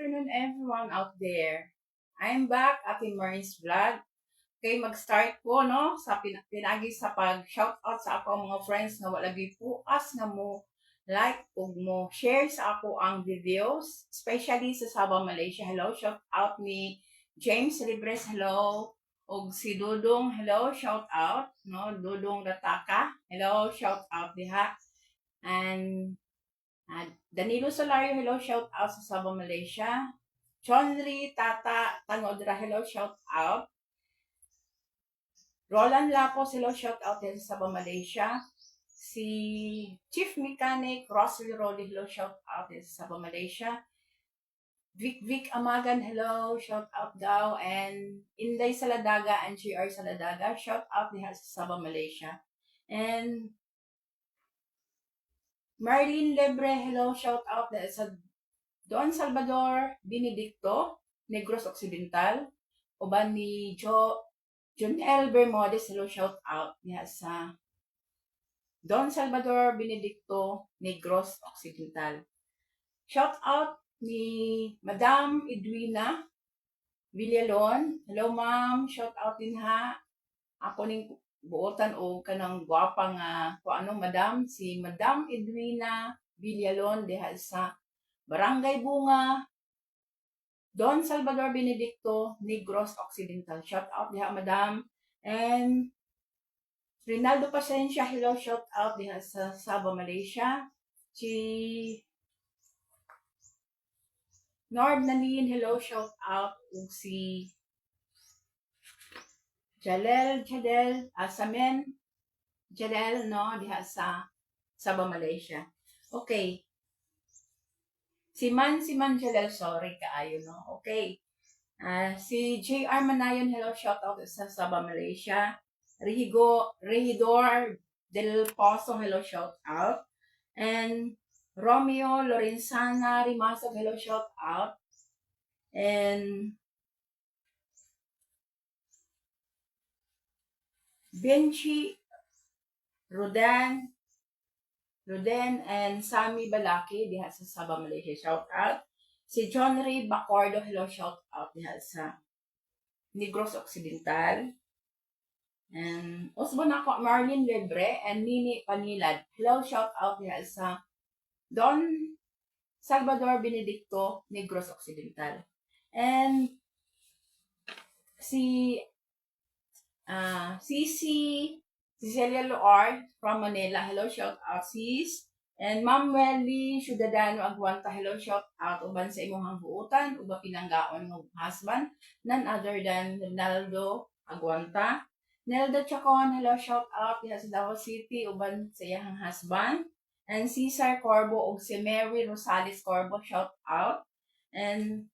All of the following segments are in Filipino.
afternoon everyone out there. I'm back at Maureen's Vlog. Okay, mag-start po no sa pinagi sa pag-shoutout sa ako mga friends na wala gipuas nga mo like ug mo share sa ako ang videos, especially sa Sabah, Malaysia. Hello, shout out ni James Libres, hello. Og si Dudong, hello, shout out, no? Dudong Rataka, hello, shout out diha. And Danilo Solario, hello, shout out sa Sabah, Malaysia. Chonri Tata Tangodra, hello, shout out. Roland Lapos, hello, shout out din sa Sabah, Malaysia. Si Chief Mechanic Rosely Rolly, hello, shout out din sa Sabah, Malaysia. Vic Amagan, hello, shout out daw. And Inday Saladaga and GR Saladaga, shout out din sa Sabah, Malaysia. And Marlene Lebre, hello, shout out sa Don Salvador Benedicto, Negros Occidental. Uban ni John L. Bermudez, hello, shout out niya sa Don Salvador Benedicto, Negros Occidental. Shout out ni Madam Edwina Villalon, hello ma'am, shout out din ha. Ako ning buotan o kanang gwapa nga madam, si Madam Edwina Villalon diha sa Barangay Bunga, Don Salvador Benedicto, Negros Occidental. Shout out diha madam. And Rinaldo Pasencia, hello, shout out diha sa Sabah, Malaysia. Si Nord Nanin, hello, shout out. Ug si Jadel Asamen Jadel, no, diha sa Sabah, Malaysia. Okay. Si Man Jadel, sorry kaayo, no. Okay. Si JR Manayon, hello, shout out sa Sabah, Malaysia. Regidor Del Pozo, hello, shout out. And Romeo Lorenzana Rimasog, hello, shout out. And Benchi Rodan and Sami Balaki diha sa Sabah, Malaysia, shout out. Si John Ray Bacordo, hello, shout out diha sa Negros Occidental. And also ako Marlene Lebre and Nini Panilad, hello, shout out diha sa Don Salvador Benedicto, Negros Occidental. And si Cecilia Loard from Manila, hello, shout out sis. And Ma'am Welly Ciudadano Aguanta, hello, shout out uban sa imong hangbuutan uba pinanggaon ng husband, none other than Ronaldo Aguanta. Nelda Chacon, hello, shout out diha sa Davao City uban sa iyang husband. And Cesar Corbo ug si Mary Rosales Corbo, shout out. And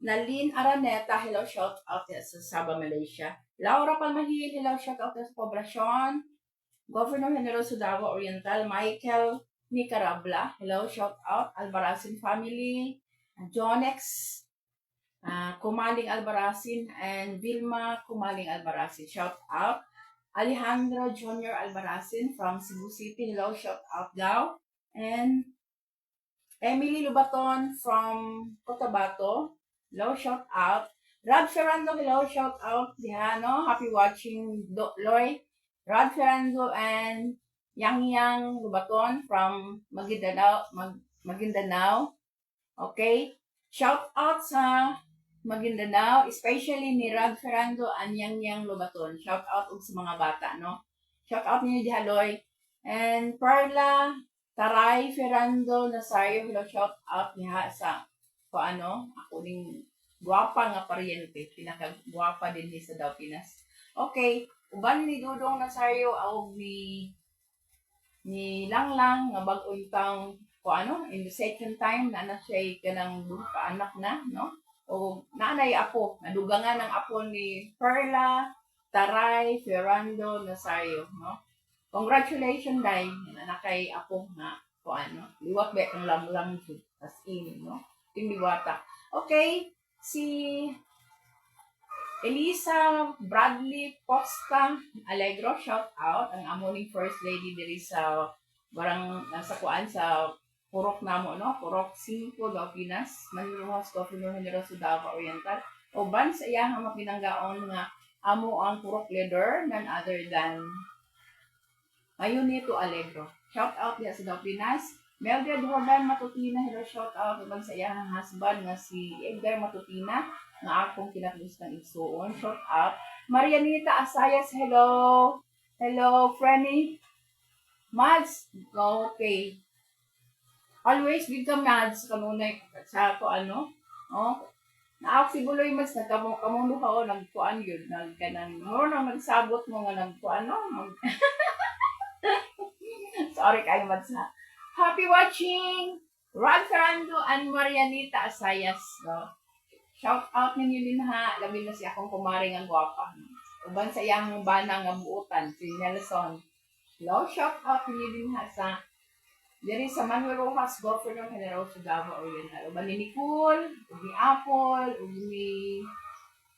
Nalin Araneta, hello, shout out sa Sabah, Malaysia. Laura Palmahil, hello, shout out sa Poblacion. Governor Generoso Davao Oriental. Michael Nicarabla, hello, shout out. Albarazin family. Jonex Kumaling Albarazin and Vilma Kumaling Albarazin, shout out. Alejandro Jr. Albarazin from Cebu City, hello, shout out daw. And Emily Lubaton from Cotabato, hello, shout out. Rod Ferrando, hello, shout out diha, no? Happy watching, Loy. Rod Ferrando and Yang Lubaton from Maguindanao. Okay? Shout out sa Maguindanao, especially ni Rod Ferrando and Yang Lubaton. Shout out sa mga bata, no? Shout out niyo diha, Loy. And Perla Taray Ferrando Nazario, hello, shout out niya sa ako ning guwapa nga paryente, pinaka-guwapa din ni sa daw Pinas. Okay, uban ni Dudong Nazario og ni Langlang nga bag-ong taong in the second time na siya kanang anak na, no? O nanay apo, nadugangan ng apo ni Perla Taray Ferrando Nazario, no? Congratulations, Day. Anak kay apo nga liwat ba kang lamlang as in, no? Timiwata. Okay, si Elisa Bradley Costa Alegro, shout out ang amo ning First Lady diri sa sa Purok namo, no? Purok 5 daw Pinas. Manluhas ko Pino Generoso Davao Oriental. Uban sa iyang mapinanggaon nga amo ang purok leader none other than Mayunito Alegro. Shout out diya sa daw Pinas. Mildred Jordan Matutina, hello, shout out uban sa iyang husband nga si Edgar Matutina nga akong kinakustang igsuon. Shout out. Marianita Asayas, hello. Hello, Franny. Mads, okay. Always big ka Mads, kanunay sa ako ano. Oh, naak si Buloy Mads, nagkamundo ka o, nagkuan yun, nagkanang, nang nagsabot mo nga nagkuan, no? Sorry kayo Mads ha. Happy watching! Rod Ferrando and Marianita Asayas, no? Shout out ninyo din ha, labi na si akong kumaring ang gwapa. Uban sa iyang bana nga buutan, si Nelson. Hello, shout out ninyo din ha sa diri sa Manuel Rojas, Governor Generoso Davao Oriental. Uban ni Nicole, ug ni Apple, ug ni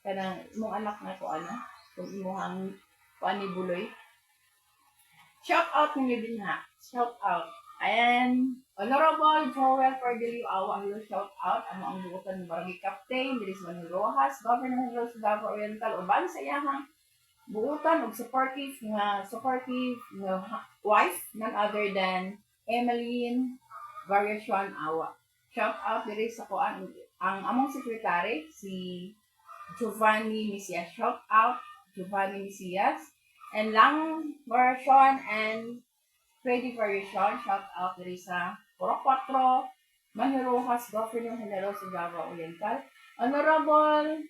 kanang imong anak na ko ano, kung imong kuan ni Buloy. Shout out ninyo din ha. Shout out. And Honorable Joel Cordelio Awa, hello, shout out. Ang buutan ng Barangay Captain, diri sa Manuel Rojas, Governor Generoso Davao Oriental. Uban sa iyang buutan og supportive nga wife, none other than Emeline Variacion Awa. Shout out diri sa kuan ang among secretary si Giovanni Misias. Shout out Giovanni Misias and Lang Variacion and Freddy Variacion. Shout out diri sa Purok 4, Manurojas, Governor Generoso Davao Oriental. Honorable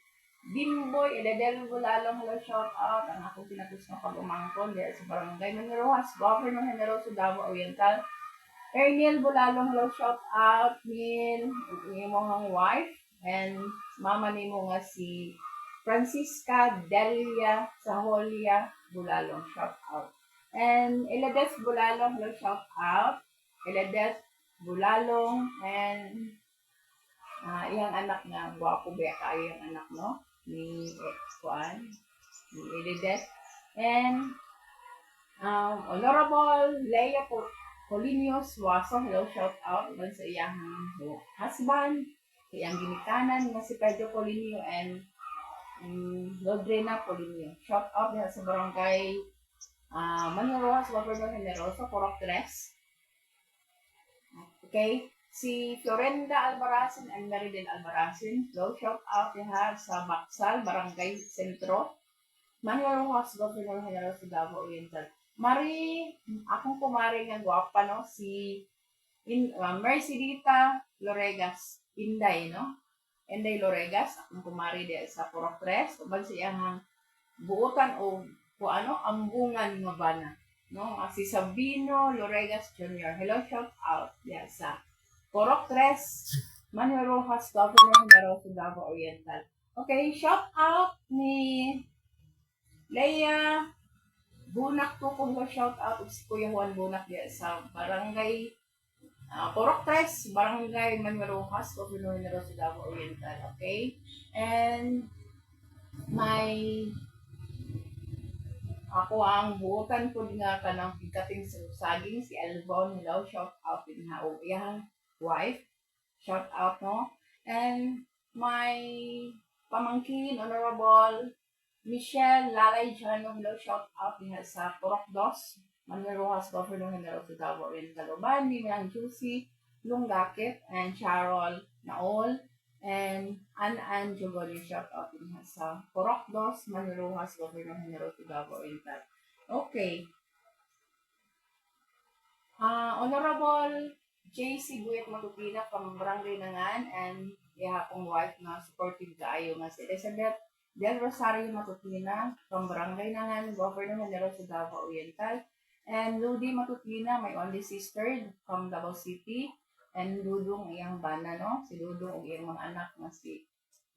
Bimboy Eledel Bulalong, hello, shout out. Ang akong pinatus na pag-umangkon dahil sa Barangay Manurojas, Governor Generoso Davao Oriental. Erniel Bulalong, hello, shout out. Neil, imo nga wife, and mama nimo nga si Francisca Delia Saholia Bulalong, shout out. And Eladeth Bulalong, hello, shout out. Eladeth Bulalong, and iyang anak nga, guwapo ba kayo yung anak, no? Ni Juan, ni Eladeth. And Honorable Leia Polinios Waso, hello, shout out uban sa iyang husband, sa iyang ginikanan nga si Pedro Polinio and Lodrena Polinio. Shout out diha sa barangay Manurojas, Governor Generoso, Purok 3. Okay, si Florenda Albarazin and Meridel Albarazin, hello, shout out diha sa Baksal, Barangay Sentro, Manurojas, Governor Generoso Davao Oriental. Mari, akong kumari nga gwapa, no? Si Mercedita Loregas, Inday, no? Inday Loregas, akong kumari di sa Purok 3. Uban siya ang buutan o ambungan nga bana, no? Si Sabino Loregas Jr. Hello, shout out diya sa Purok 3, Manuel Rojas, Governor Generoso Davao Oriental. Okay, shout out ni Leia Bunak to, kung shout out si Kuya Juan Bunak diya sa Barangay Purok 3, Barangay Manuel Rojas, Governor Generoso Davao Oriental. Okay? And ako ang buutan ko nga kanang pigkating saging si Elvon, hello, shout out din ha o iyang wife. Shout out, no? And my pamangkin, Honorable Michelle Lalay Jano, hello, shout out din sa Purok 2, Manuel Rojas, Governor Generoso Davao Oriental. Uban ni Milang Juicy Lunggakit and Charol Naol and An Jogoli, shout out din sa Purok 2, Manuel Rojas, Governor Generoso Davao Oriental. Okay. Honorable JC Guyat Matupina from Barangay Nangan and akong wife na supportive kaayo nga si Elizabeth Del Rosario Matutina from Barangay Nangan, Governor Generoso Davao Oriental. And Ludi Matutina, my only sister from Davao City. And Dudong iyang bana, no? Si Dudong iyang mga anak na si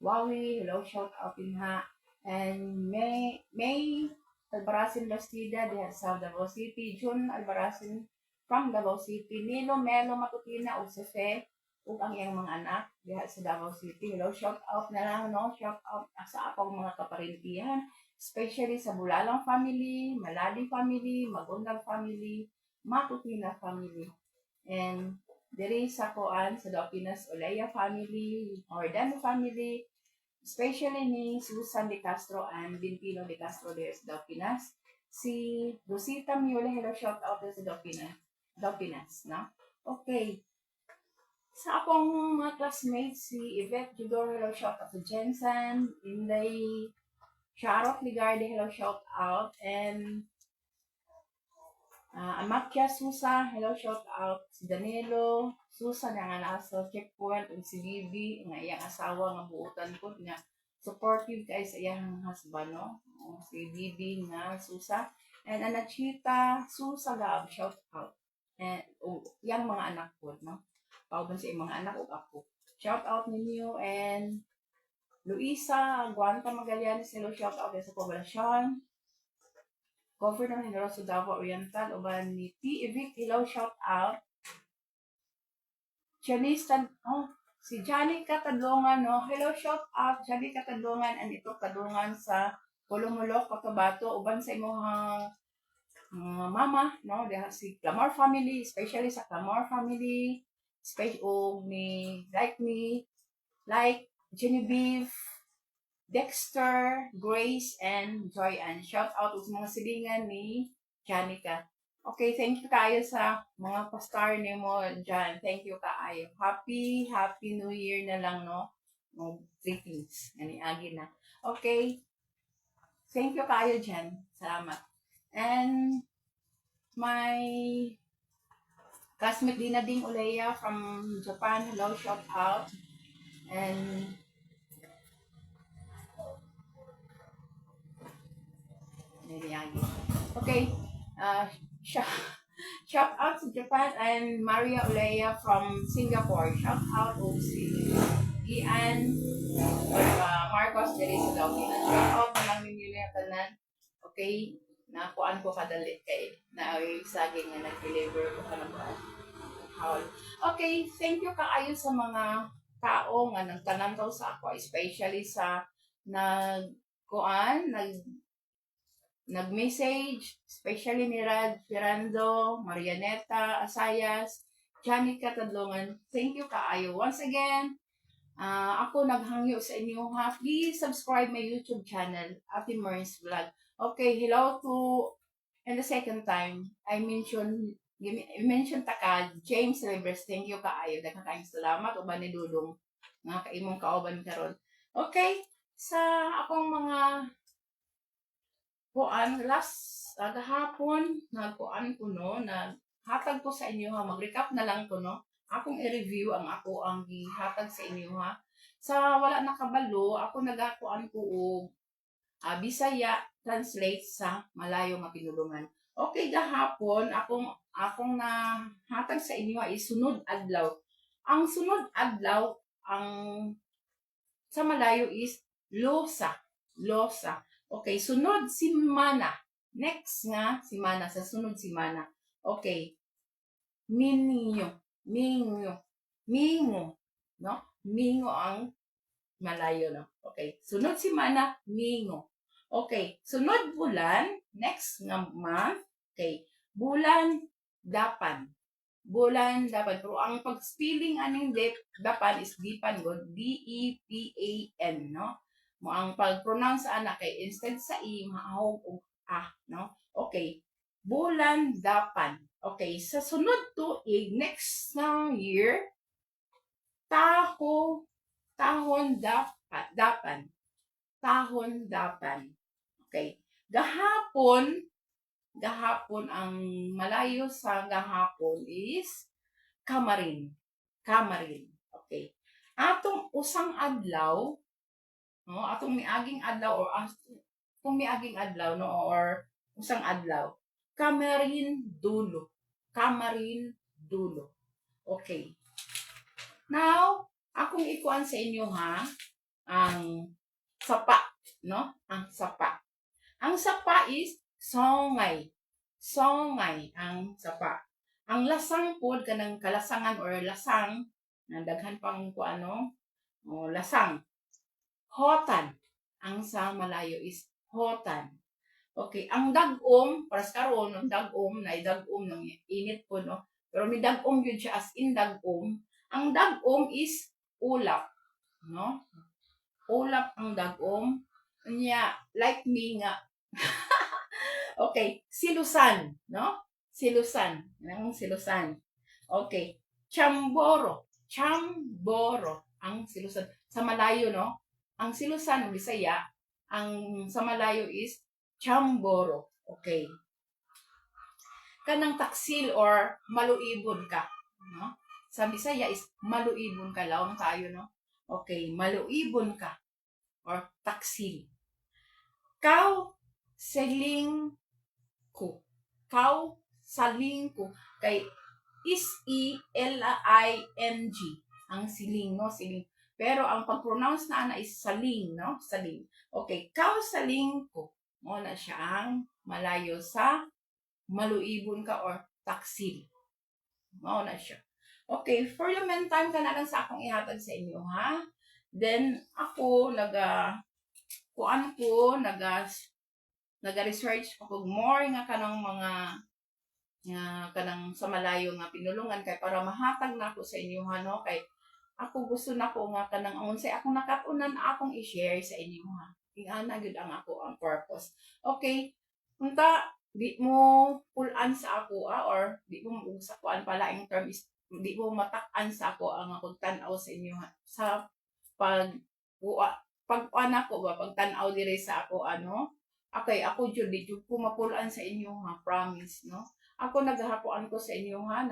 Wawi, hello, shout out din ha. And May Albarazin Bastida diha sa Davao City. June Albarazin from Davao City. Nilo Melo Matutina, Usefe, ug ang iyang mga anak diha sa Davao City. Hello, shout out na lang, no? Shout out sa akong mga kaparintihan, especially sa Bulalang family, Malali family, Magundang family, Matutina family. And diri sa kuan sa Dapinas Olaya family or Dano family, especially ni Susan De Castro and Bintino De Castro diri sa Dapinas. Si Rosita Miole, hello, shout out sa Dapinas, no? Okay. Sa akong mga classmates, si Yvette Judor, hello, shout out to Jensen, Inday, Charot Ligarde, hello, shout out, and Amatya Susa, hello, shout out, si Danilo, Susa na nga nasa checkpoint, and si Bibi, nga iyang asawa, nga buutan ko, nga supportive kay sa iyang husband, no? Si Bibi nga Susa, and Anachita Susa, Gab, shout out, and yang mga anak ko, no? Pauban sa mga anak o ako. Shout out ninyo and Luisa Guanta Magallanes, hello, shout out sa Poblacion. Cover ng General sa Davao Oriental, uban ni T. Evic, hello, shout out. Janice si Johnny Katadlongan, no? Hello, shout out, Johnny Katadlongan, and ito Kadungan sa Pulumulok, Cotabato, uban sa imong mama, no? Diha si Clamor family, especially sa Clamor family, ni like Genevieve, Dexter, Grace, and Joy Ann. Shout out sa mga silingan ni Janica. Okay, thank you kayo sa mga pastar ni mo dyan. Thank you kaayo. Happy New Year na lang, no? Greetings. Agi na. Okay. Thank you kayo dyan. Salamat. And my classmate Dina Ding Uleya from Japan, hello, shout out. And okay, shout out to Japan and Maria Uleya from Singapore. Shout out to si Ian Marcos diri sa Dapinas. Shout out na lang ninyo yung tanan. Okay, nakuan ko kadalit kay na saging nga nag-deliver ko ka ng haul. Okay, thank you kaayo sa mga tao nga nagtanan daw sa ako, especially sa nag-message, especially ni Rad Ferrando, Marianeta Asayas, Janica Tadlongan. Thank you kaayo. Once again, ako naghangyo sa inyo ha. Please subscribe my YouTube channel, Ate Maureen's Vlog. Okay, hello to, and the second time, I mention taka, James Celebres, thank you kaayo. Daghang kaayong salamat, uban ni Dudong, nga kaimong kauban karon. Okay, sa akong mga last gahapon, nagkuan ko no, hatag ko sa inyo ha, mag-recap na lang ko no. Akong i-review ang gihatag sa inyo ha. Sa wala nakabalo, ako nagakuan ko og Bisaya translate sa Malayo nga pinulungan. Okay, gahapon akong na hatag sa inyo ay sunod adlaw. Ang sunod adlaw ang sa Malayo is losa. Okay, sunod simana. Next nga simana, sa sunod simana. Okay. Mingo, no? Mingo ang Malayo, no? Okay. Sunod simana, mingo. Okay. Sunod bulan, next nga month. Okay. Bulan dapan. Pero ang pag-spelling aning dapan is dipan god, D-E-P-A-N, no? Mo ang pag-pronounce ana kay instead sa i mahawog og no? Okay. Bulan dapan. Okay, sa sunod tuig next year, tahon dapan. Okay. Gahapon ang Malayo sa gahapon is kamarin. Okay. Atong usang adlaw, no, atong miaging adlaw or usang adlaw, kamarin dulo. Okay. Now, akong ikuan sa inyo ha, ang sapa, no? Ang sapa is songay ang sapa. Ang lasang pod kanang kalasangan or lasang na daghan pang lasang. Hotan. Ang sa Malayo is hotan. Okay, ang dagom, para sa karon, ang dagom ng init po, no? Pero may dagom yun siya as in dagom. Ang dagom is ulap, no? Ulap ang dagom. Nya, like me nga. Okay, silusan, no? Silusan. Ang silusan. Okay. Chamboro. Chamboro. Ang silusan. Sa Malayo, no? Ang silusan, Bisaya, ang sa Malayo is Chamboro. Okay. Kanang taksil or maluibon ka. No? Sa Bisaya is maluibon ka. Laon tayo, no? Okay. Maluibon ka. Or taksil. Kau seling ko. Kau saling ko. Kay S-E-L-I-N-G. Ang siling, no? Siling. Pero ang pag-pronounce na ana is saling, no? Saling. Okay. Kau saling ko. Mo na siya ang malayo sa maluibon ka or taksil. Mo na siya. Okay. For the meantime, ka na lang sa akong ihatag sa inyo, ha? Then, ako, naga-research ako more nga kanang mga nga kanang sa malayo nga pinulungan kay para mahatag na ako sa inyo no kay ako gusto na ko nga kanang unsay akong nakatunan akong i-share sa inyo ha. Ingana gyud ang ako ang purpose. Okay. Unta di mo pulan sa ako or di mo sa kuan pala ang term is di mo matak-an sa ako ang pagtan-aw sa inyo ha. Sa pag-ana ko ba pagtan-aw diri sa ako okay ako jud di jud ko mapulan sa inyo ha promise no. Ako naghahapuan ko sa inyo ha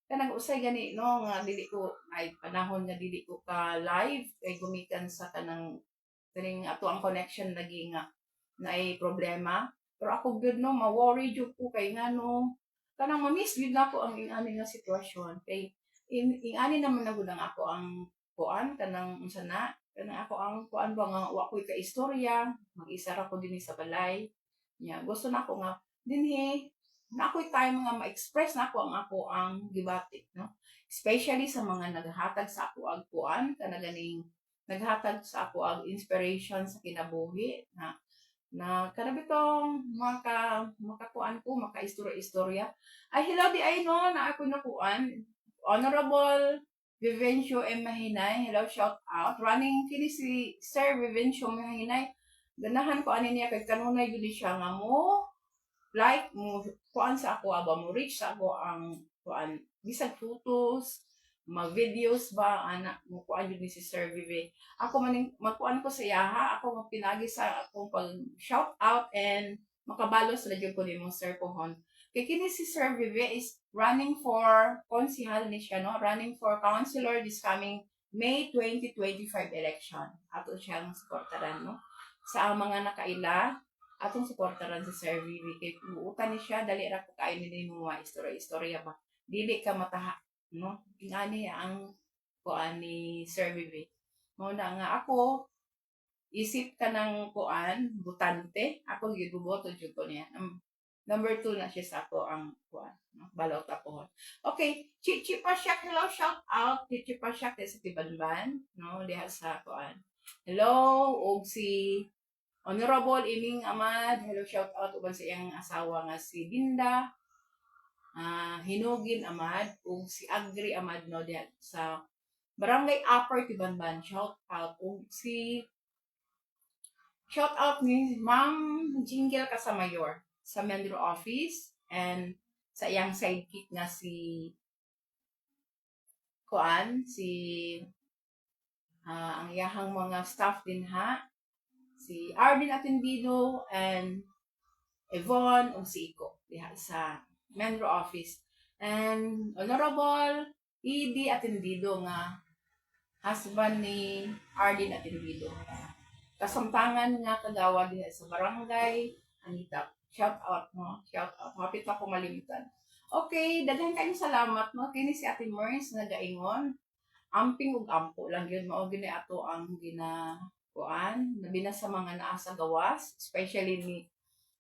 kanang usay gani no nga dili ko ay panahon nga dili ko ka live kay gumikan sa kaning ato ang connection lagi nga na ay problema pero ako gyud no ma-worry jud ko kay ngano kanang ma-miss gyud nako ang ingani nga sitwasyon kay ingani naman na gud ang ako ang kuan kanang unsa na kanang ako ang kuan ba nga wa ko'y ka istorya mag-isa ra ko dinhi sa balay nya gusto nako nga dinhi na ako'y time nga ma-express na ako ang gibatik, no? Especially sa mga naghatag sa ako ang kuan, kanaganing naghatag sa ako ang inspiration sa kinabuhi na kanabitong makakuan ko, makaistorya-istorya. Ay, hello di ay no, na ako nakuan. Honorable Vivencio M. Mahinay, hello, shout out. Running kini si Sir Vivencio Mahinay. Ganahan ko ani niya kay kanunay gyud siya nga mo like mo kuan sa ako aba mo reach sa ako ang kuan bisag photos mag videos ba ana mo kuan jud ni si Sir Vive ako maning magkuan ko sa iyaha ako magpinagi sa akong pag shout out and makabalos na jud ko nimo Sir Pohon kay kini si Sir Vive is running for konsehal ni siya no running for councilor this coming May 2025 election ato siyang suportaran no sa mga nakaila atong suportaran si Sir Vivi kay uutan ni siya dali ra ko kay ni mo istorya ba dili ka mataha no ingani ang kuan ni Sir Vivi mo na nga ako isip ka ng kuan butante ako gyud boboto jud ko niya number 2 na siya sa ako ang kuan no? Balot ako okay Chichi Pasyak hello shout out Chichi Pasyak sa Tibanban no diha sa kuan hello og si Honorable Iming Amad, hello shout out uban sa iyang asawa nga si Linda, Hinugin Amad, ug si Agri Amad no diha sa Barangay Upper Tibanban, shout out ug si shout out ni Ma'am Jingle Casamayor sa Mendro Office and sa iyang sidekick nga si Kuan, ang iyahang mga staff din ha si Arvin Atendido and Yvonne o si Iko diha sa Menro Office and Honorable E.D. Atendido nga husband ni Arvin Atendido kasamtangan nga kagawa diha sa barangay Anita shout out mo shout out hapit ako malimitan okay daghan kayong salamat no kini si Ate Merce nga gaingon amping ug ampo lang yun mao gini ato ang kuan labi na sa mga naa sa gawas especially ni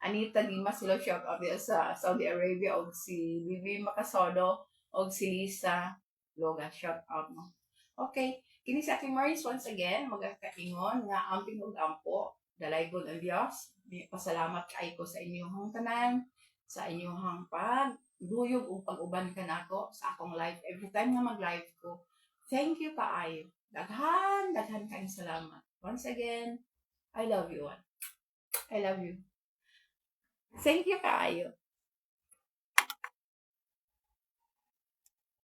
Anita Dimas sila shout out diya sa Saudi Arabia og si Bibi Makasodo og si Lisa Loga shout out mo okay kini sa ating Maris once again magakaingon nga amping ug ampo dalaygon ang Dios pasalamat kay ko sa inyong tanan sa inyong duyog o pag-uban ka nako sa akong live. Every time nga mag-live ko, thank you kaayo. Daghan kayong salamat. Once again, I love you all. I love you. Thank you kaayo.